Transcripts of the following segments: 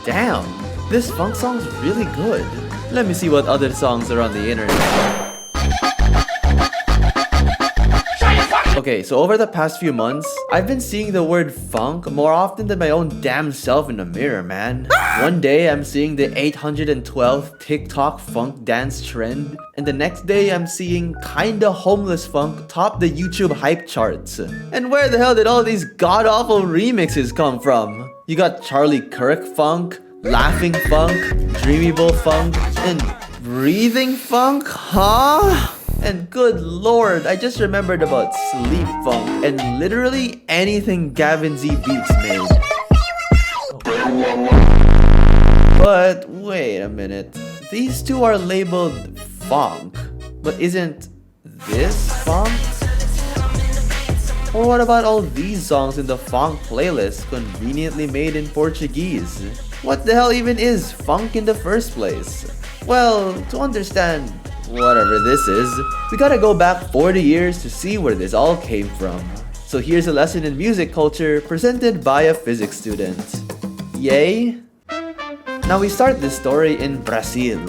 Damn, this funk song's really good. Let me see what other songs are on the internet. Okay, so over the past few months, I've been seeing the word funk more often than my own damn self in the mirror, man. One day, I'm seeing the 812th TikTok funk dance trend, and the next day, I'm seeing kinda homeless funk top the YouTube hype charts. And where the hell did all these god-awful remixes come from? You got Charlie Kirk funk, Laughing funk, Dreamable funk, and Breathing funk, huh? And good lord, I just remembered about Sleep Funk and literally anything Gavin Z Beats made. But wait a minute, these two are labeled funk, but isn't this funk? Or what about all these songs in the funk playlist conveniently made in Portuguese? What the hell even is funk in the first place? Well, to understand whatever this is, we gotta go back 40 years to see where this all came from. So here's a lesson in music culture presented by a physics student. Yay? Now we start this story in Brazil.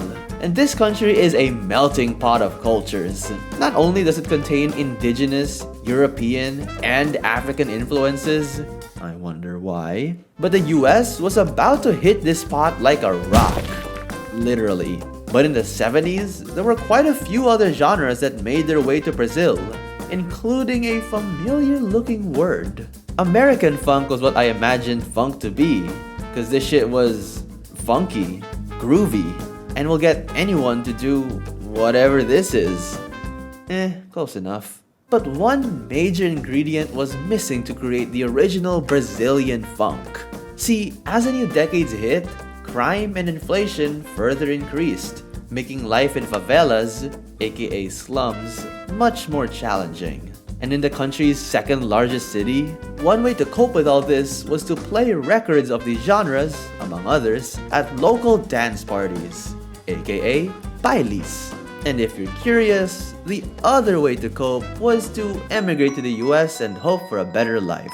And this country is a melting pot of cultures. Not only does it contain indigenous, European, and African influences, I wonder why, but the US was about to hit this pot like a rock. Literally. But in the 70s, there were quite a few other genres that made their way to Brazil, including a familiar-looking word. American funk was what I imagined funk to be, cause this shit was funky, groovy, and will get anyone to do whatever this is. Close enough. But one major ingredient was missing to create the original Brazilian funk. See, as the new decades hit, crime and inflation further increased, making life in favelas, aka slums, much more challenging. And in the country's second largest city, one way to cope with all this was to play records of these genres, among others, at local dance parties, aka bailes. And if you're curious, the other way to cope was to emigrate to the US and hope for a better life.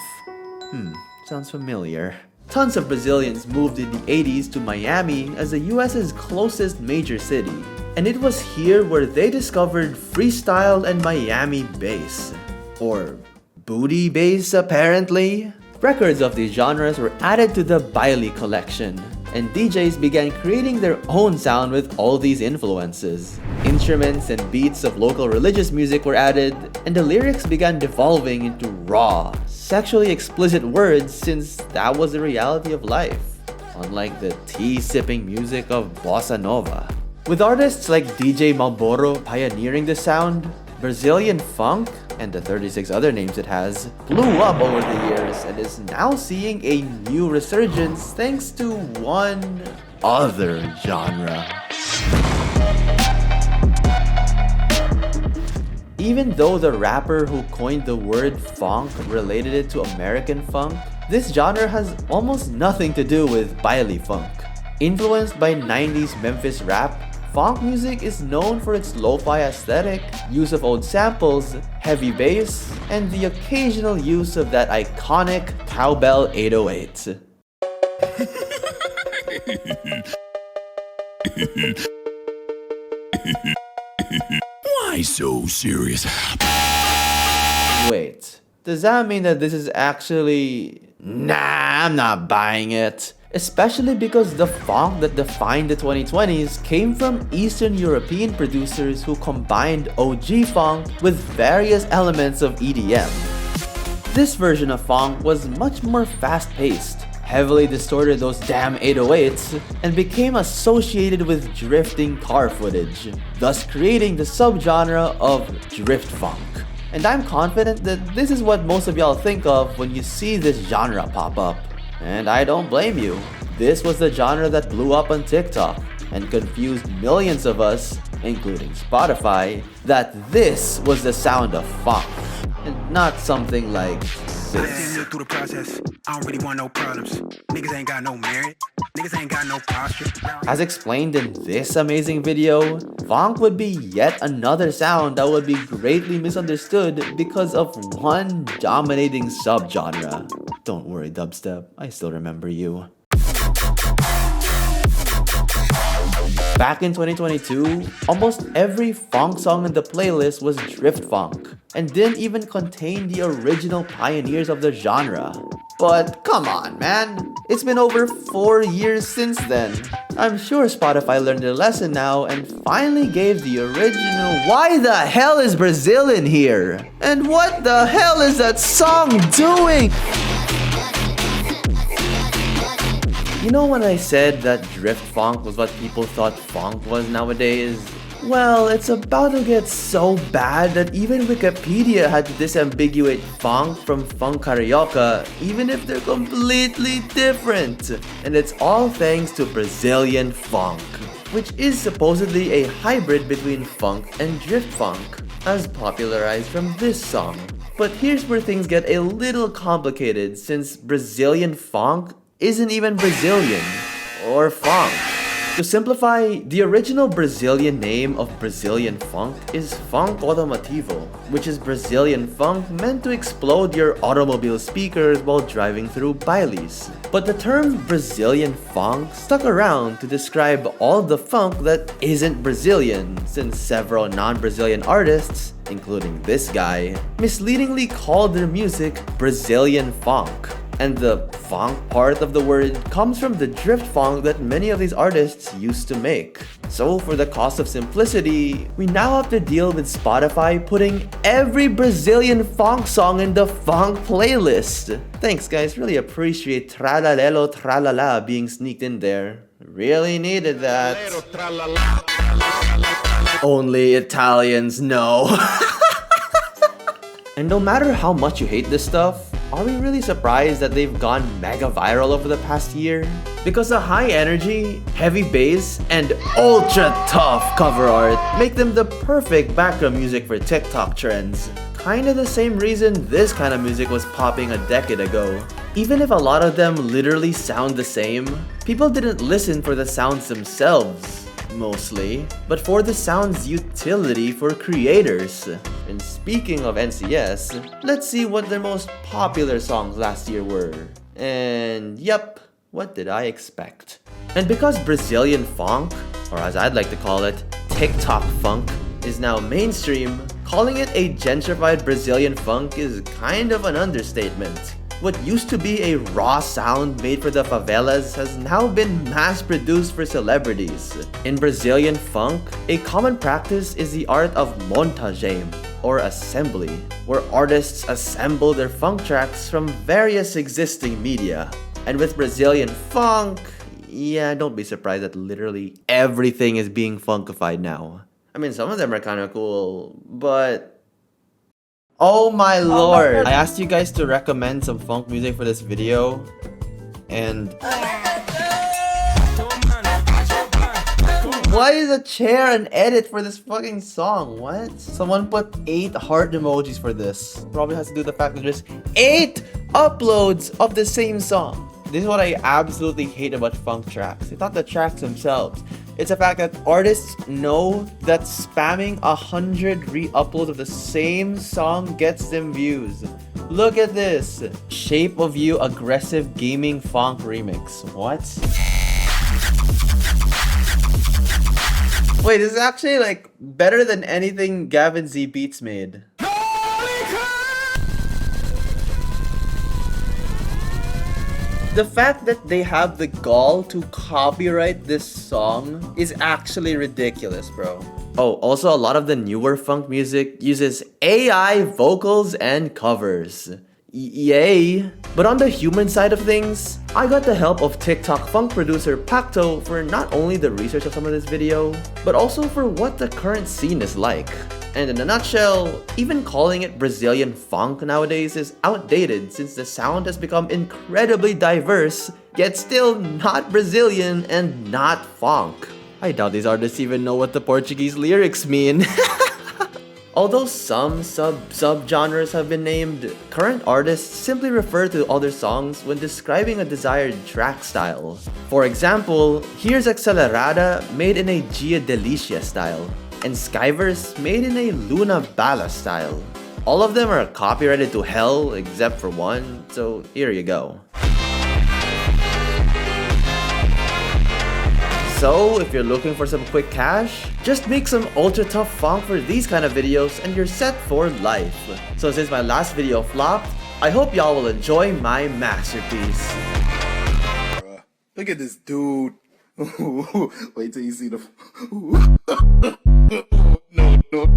Sounds familiar. Tons of Brazilians moved in the 80s to Miami as the US's closest major city. And it was here where they discovered freestyle and Miami bass. Or booty bass, apparently. Records of these genres were added to the baile collection, and DJs began creating their own sound with all these influences. Instruments and beats of local religious music were added, and the lyrics began devolving into raw, sexually explicit words since that was the reality of life, unlike the tea-sipping music of bossa nova. With artists like DJ Malboro pioneering the sound, Brazilian funk, and the 36 other names it has, blew up over the years and is now seeing a new resurgence thanks to one other genre. Even though the rapper who coined the word funk related it to American funk, this genre has almost nothing to do with baile funk. Influenced by 90s Memphis rap, funk music is known for its lo-fi aesthetic, use of old samples, heavy bass, and the occasional use of that iconic cowbell 808. Why so serious? Wait, does that mean that this is actually... Nah, I'm not buying it. Especially because the funk that defined the 2020s came from Eastern European producers who combined OG funk with various elements of EDM. This version of funk was much more fast-paced, heavily distorted those damn 808s, and became associated with drifting car footage, thus creating the subgenre of drift funk. And I'm confident that this is what most of y'all think of when you see this genre pop up. And I don't blame you. This was the genre that blew up on TikTok and confused millions of us, including Spotify, that this was the sound of funk, and not something like this. Through the process, I don't really want no problems. Niggas ain't got no merit. Niggas ain't got no posture. As explained in this amazing video, funk would be yet another sound that would be greatly misunderstood because of one dominating subgenre. Don't worry, dubstep, I still remember you. Back in 2022, almost every funk song in the playlist was drift funk, and didn't even contain the original pioneers of the genre. But come on, man, it's been over 4 years since then. I'm sure Spotify learned their lesson now and finally gave the original "Why the hell is Brazil in here? And what the hell is that song doing?" You know when I said that drift funk was what people thought funk was nowadays? Well, it's about to get so bad that even Wikipedia had to disambiguate funk from funk carioca, even if they're completely different. And it's all thanks to Brazilian funk, which is supposedly a hybrid between funk and drift funk, as popularized from this song. But here's where things get a little complicated, since Brazilian funk isn't even Brazilian or funk. To simplify, the original Brazilian name of Brazilian funk is funk automativo, which is Brazilian funk meant to explode your automobile speakers while driving through bailes. But the term Brazilian funk stuck around to describe all the funk that isn't Brazilian, since several non-Brazilian artists, including this guy, misleadingly called their music Brazilian funk. And the funk part of the word comes from the drift funk that many of these artists used to make. So for the cost of simplicity, we now have to deal with Spotify putting every Brazilian funk song in the funk playlist. Thanks guys, really appreciate Tralalelo Tralala being sneaked in there. Really needed that. Only Italians know. And no matter how much you hate this stuff, are we really surprised that they've gone mega viral over the past year? Because the high energy, heavy bass, and ultra tough cover art make them the perfect background music for TikTok trends. Kinda the same reason this kind of music was popping a decade ago. Even if a lot of them literally sound the same, people didn't listen for the sounds themselves, mostly, but for the sound's utility for creators. And speaking of NCS, let's see what their most popular songs last year were. And yep, what did I expect? And because Brazilian funk, or as I'd like to call it, TikTok funk, is now mainstream, calling it a gentrified Brazilian funk is kind of an understatement. What used to be a raw sound made for the favelas has now been mass-produced for celebrities. In Brazilian funk, a common practice is the art of montagem, or assembly, where artists assemble their funk tracks from various existing media. And with Brazilian funk, yeah, don't be surprised that literally everything is being funkified now. I mean, some of them are kind of cool, but oh my lord! I asked you guys to recommend some funk music for this video, and why is a chair an edit for this fucking song? What? Someone put 8 heart emojis for this. Probably has to do with the fact that there's 8 uploads of the same song. This is what I absolutely hate about funk tracks. It's not the tracks themselves. It's the fact that artists know that spamming 100 re-uploads of the same song gets them views. Look at this. Shape of You Aggressive Gaming Funk Remix. What? Wait, this is actually like better than anything Gavin Z Beats made. The fact that they have the gall to copyright this song is actually ridiculous, bro. Oh, also a lot of the newer funk music uses AI vocals and covers. Yay! But on the human side of things, I got the help of TikTok funk producer Pacto for not only the research of some of this video, but also for what the current scene is like. And in a nutshell, even calling it Brazilian funk nowadays is outdated since the sound has become incredibly diverse, yet still not Brazilian and not funk. I doubt these artists even know what the Portuguese lyrics mean. Although some sub-genres have been named, current artists simply refer to all their songs when describing a desired track style. For example, here's Accelerada made in a Gia Delicia style, and Skyverse made in a Luna Bala style. All of them are copyrighted to hell except for one, so here you go. So, if you're looking for some quick cash, just make some ultra tough funk for these kind of videos and you're set for life. So since my last video flopped, I hope y'all will enjoy my masterpiece. Look at this dude. Wait till you see the.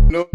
No.